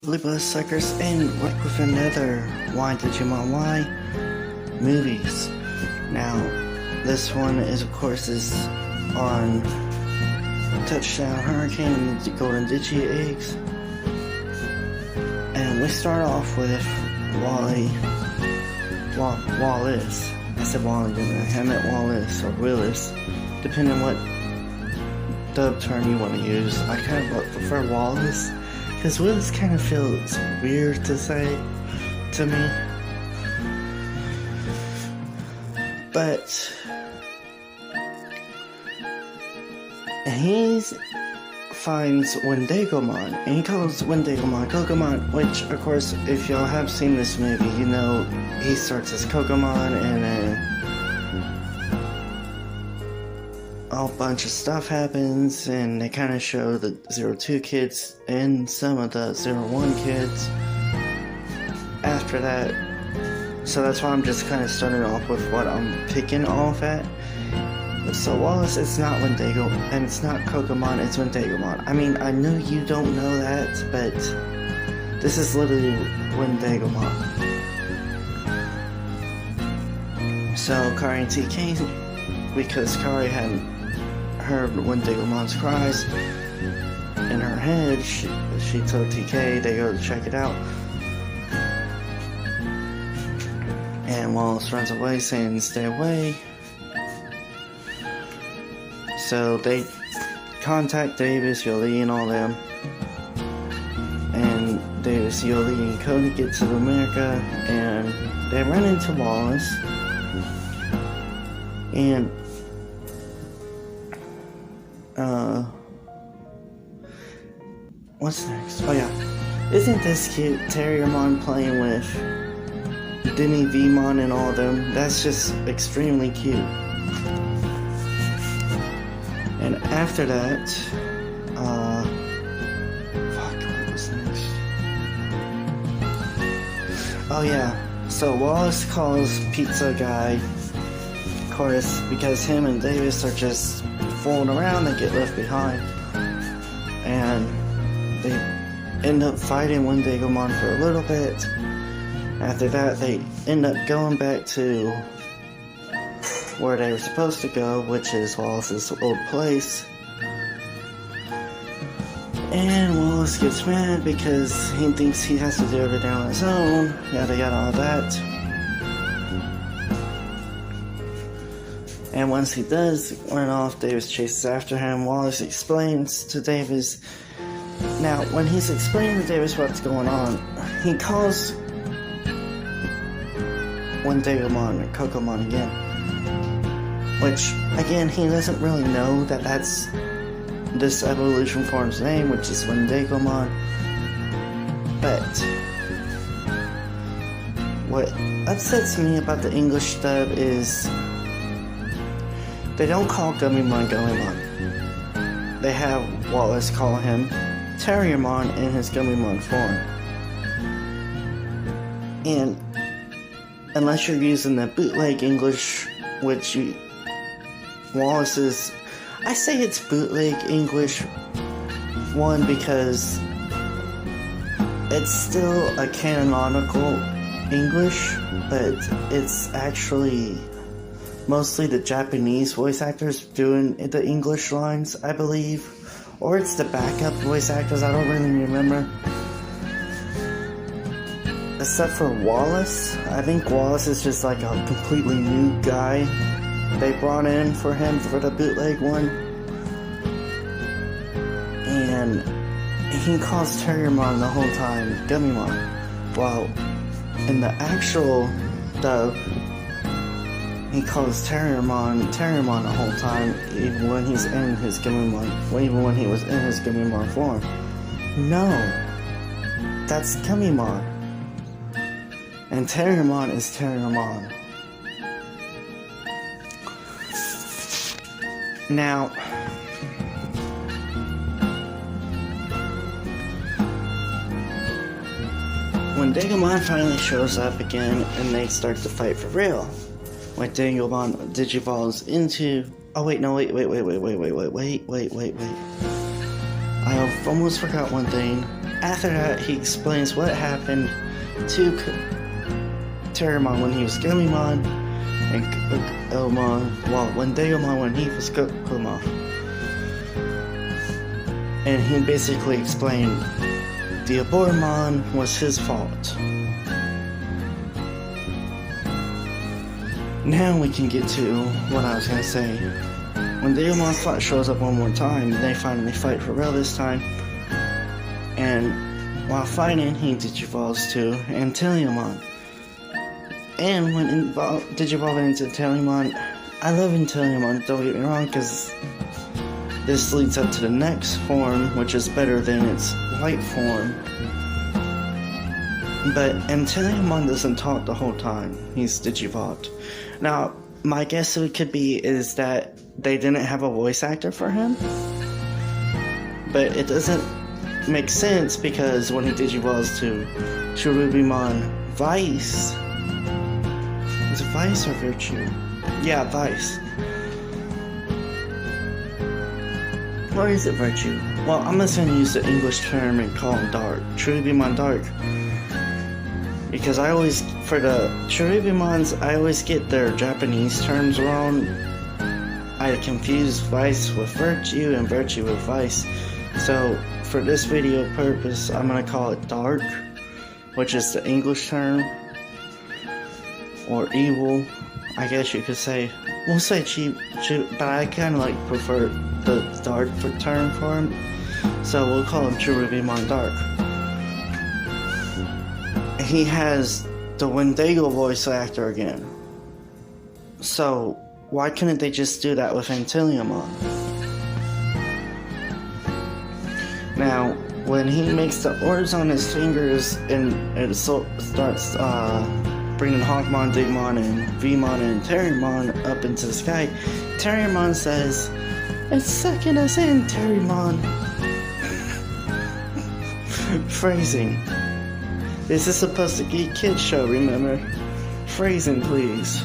Libra Suckers, and back with another Digimon Y movies. Now, this one is, of course, on Touchdown Hurricane and the Golden Digi Eggs. And we start off with Wallace. I said Wally, didn't I? I meant Wallace or Willis, depending on what dub term you want to use. I kind of prefer Wallace, because Willis kind of feels weird to say to me. But he finds Weindagomon, and he calls Weindagomon KoKomon, which, of course, if y'all have seen this movie, you know he starts as KoKomon, and then a bunch of stuff happens, and they kind of show the 02 kids and some of the 01 kids after that. So that's why I'm just kind of starting off with what I'm picking off at. So Wallace, it's not Weindagomon, and it's not KoKomon, it's Weindagomon. I mean, I know you don't know that, but this is literally Weindagomon. So Kari and TK, because Kari had heard Weindagommon's cries in her head, she told TK they go to check it out. And Wallace runs away saying stay away. So they contact Davis, Yoli, and all them. And Davis, Yoli, and Cody get to America, and they run into Wallace. And what's next? Oh yeah, isn't this cute? Terriermon playing with Digimon and all them. That's just extremely cute. And after that, fuck, what was next? Oh yeah, so Wallace calls Pizza Guy, of course, because him and Davis are just fooling around, they get left behind. And they end up fighting Weindagomon for a little bit. After that, they end up going back to where they were supposed to go, which is Wallace's old place. And Wallace gets mad because he thinks he has to do everything on his own, yada yada, all that. And once he does run off, Davis chases after him. Wallace explains to Davis. Now, when he's explaining to Davis what's going on, he calls Weindagomon or KoKomon again. Which, again, he doesn't really know that that's this evolution form's name, which is Weindagomon. But what upsets me about the English dub is they don't call Gummymon Gummymon. They have Wallace call him Terriermon in his Gummymon form. And unless you're using the bootleg English, which Wallace is, I say it's bootleg English, one, because it's still a canonical English, but it's actually mostly the Japanese voice actors doing the English lines, I believe. Or it's the backup voice actors, I don't really remember. Except for Wallace. I think Wallace is just like a completely new guy they brought in for him for the bootleg one. And he calls Terriermon the whole time Gummymon. While in the actual dub, he calls Terriermon the whole time, even when he's in his Gummymon, even when he was in his Gummymon form. No, that's Gummymon. And Terriermon is Terriermon. Now, when Digimon finally shows up again and they start to fight for real, when Digimon digivolves into... Oh wait, no, wait. I almost forgot one thing. after that, he explains what happened to Terramon when he was Gummymon, and Weindagomon when he was KoKomon. And he basically explained the Abormon was his fault. Now we can get to what I was gonna say. When Digimon shows up one more time, they finally fight for real this time. And while fighting, he digivolves to Antilliumon. And when digivolving into Antilliumon, I love Antilliumon, don't get me wrong, because this leads up to the next form, which is better than its light form. But Antilliumon doesn't talk the whole time he's digivolved. Now, my guess it could be is that they didn't have a voice actor for him. But it doesn't make sense because when he digivolves to Cherubimon Vice, is it Vice or Virtue? Yeah, Vice. Or is it Virtue? Well, I'm just going to use the English term and call him Dark. Cherubimon Dark. Because I always, for the Cherubimons, I always get their Japanese terms wrong. I confuse Vice with Virtue and Virtue with Vice. So, for this video purpose, I'm going to call it Dark, which is the English term. Or Evil, I guess you could say. We'll say cheap, but I kind of like prefer the Dark term for him. So we'll call him Cherubimon Dark. He has the Wendigo voice actor again. So why couldn't they just do that with Antilliumon? Now, when he makes the orbs on his fingers and it starts bringing Hawkmon, Digimon, and Vmon and Terrymon up into the sky, Terrymon says, "It's sucking us in, Terrymon." Phrasing. This is supposed to be a kid's show, remember? Phrasing, please.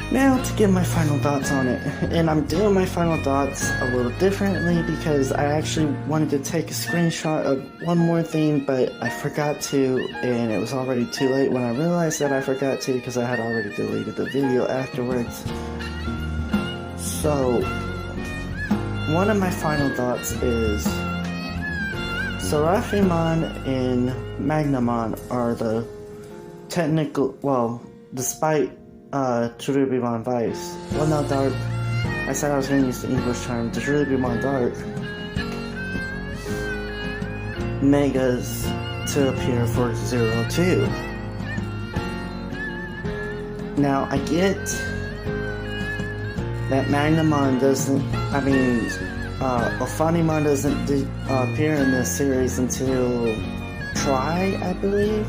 Now to give my final thoughts on it. And I'm doing my final thoughts a little differently because I actually wanted to take a screenshot of one more thing, but I forgot to, and it was already too late when I realized that I forgot to because I had already deleted the video afterwards. So, one of my final thoughts is Seraphimon and Magnamon are the technical, well, despite Cherubimon Vice. Well, no, Dark. I said I was going to use the English term. The Cherubimon Dark Megas to appear for 02. Now, I get that Magnamon doesn't, Ophanimon doesn't appear in this series until Try, I believe.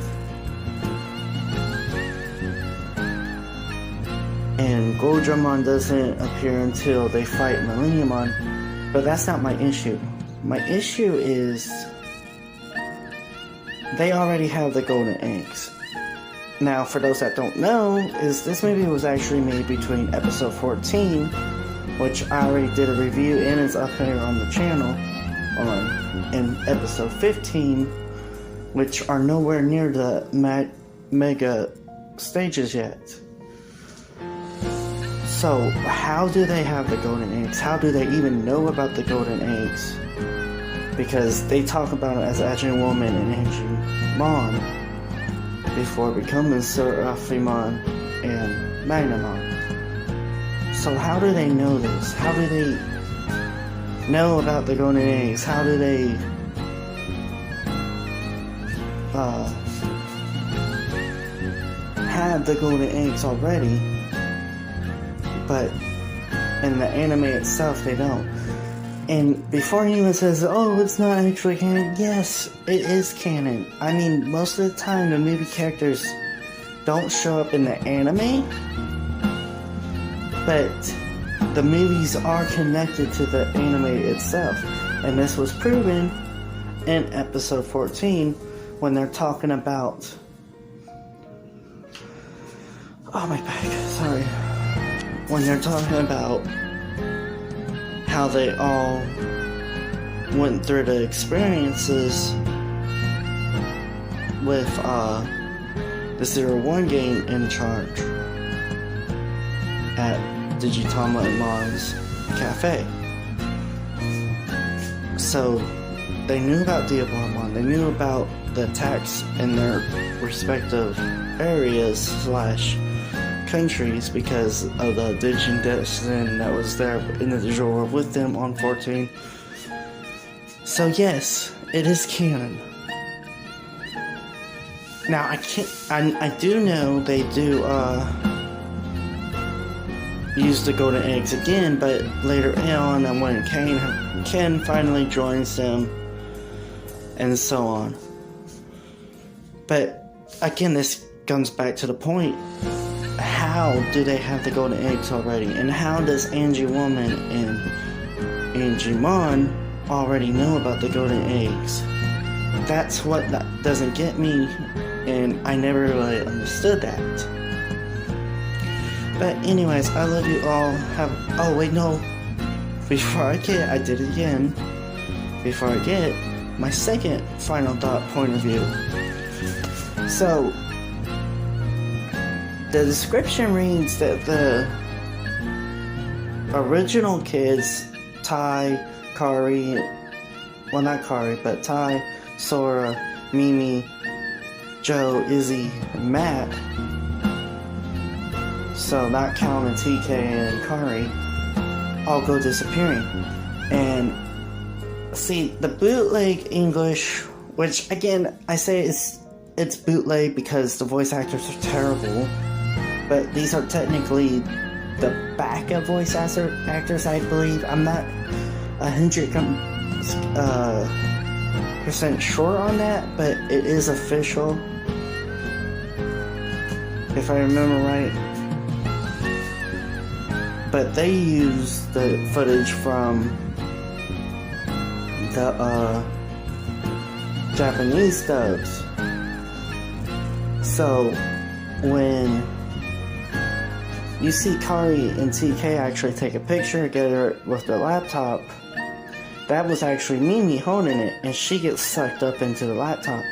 And Goldramon doesn't appear until they fight Millenniumon, but that's not my issue. My issue is they already have the golden eggs. Now, for those that don't know, is this movie was actually made between episode 14, which I already did a review and is up here on the channel, and episode 15, which are nowhere near the mega stages yet. So, how do they have the golden eggs? How do they even know about the golden eggs? Because they talk about it as Agumon and Angemon before becoming Seraphimon and Magnamon. So how do they know this? How do they know about the golden eggs? How do they have the golden eggs already? But in the anime itself, they don't. And before anyone says, oh, it's not actually canon, yes, it is canon. I mean, most of the time, the movie characters don't show up in the anime, but the movies are connected to the anime itself. And this was proven in episode 14 when they're talking about... Oh, my back, sorry. When they're talking about how they all went through the experiences with the 01 game in charge at Digitama and Mon's cafe. So they knew about Digimon, they knew about the attacks in their respective areas / countries because of the Digimon Destiny that was there in the digital world with them on 14. So yes, it is canon. Now I do know they do use the golden eggs again, but later on, and when Ken finally joins them, and so on. But again, this comes back to the point: how do they have the golden eggs already, and how does Angie Woman and Digimon already know about the golden eggs? That's what that doesn't get me, and I never really understood that. But anyways, I love you all. Oh wait, no. Before I did it again. Before I get my second final thought point of view. So, the description reads that the original kids, Tai, Kari, well not Kari, but Tai, Sora, Mimi, Joe, Izzy, and Matt, so not counting TK and Kari, all go disappearing. And see, the bootleg English, which again, I say it's bootleg because the voice actors are terrible, but these are technically the backup voice actors, I believe. I'm not 100% sure on that, but it is official, if I remember right. But they use the footage from the Japanese dubs. So when you see Kari and TK actually take a picture together with their laptop, that was actually Mimi holding it, and she gets sucked up into the laptop.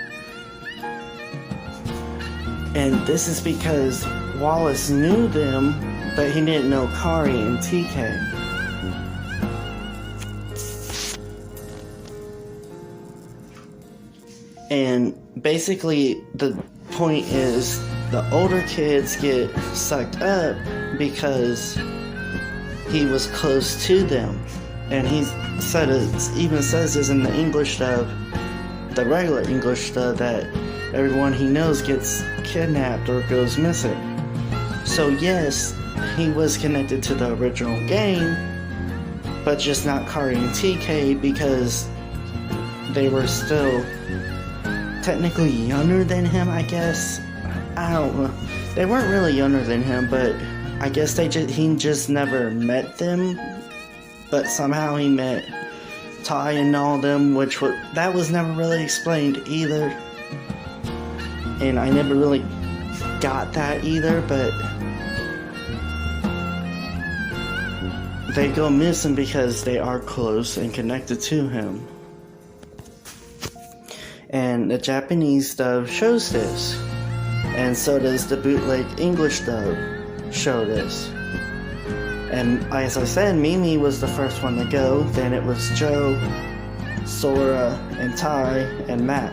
And this is because Wallace knew them, but he didn't know Kari and TK. And basically, the point is the older kids get sucked up because he was close to them. And he said even says this in the English dub, the regular English dub, that everyone he knows gets kidnapped or goes missing. So yes, he was connected to the original game, but just not Kari and TK because they were still technically younger than him, I guess. I don't know. They weren't really younger than him, but I guess he just never met them. But somehow he met Tai and all them, that was never really explained either. And I never really got that either, but they go missing because they are close and connected to him. And the Japanese dub shows this. And so does the bootleg English dub show this. And as I said, Mimi was the first one to go, then it was Joe, Sora, and Tai, and Matt.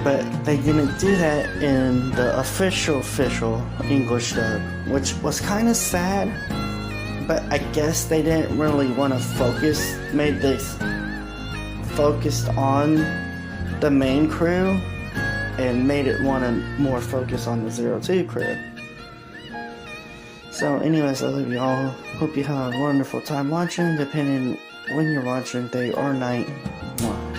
But they didn't do that in the official English dub, which was kind of sad, but I guess they didn't really want to made this focused on the main crew, and made it want to more focus on the 02 crew. So anyways, I love you all. Hope you have a wonderful time watching, depending when you're watching, day or night. Mwah.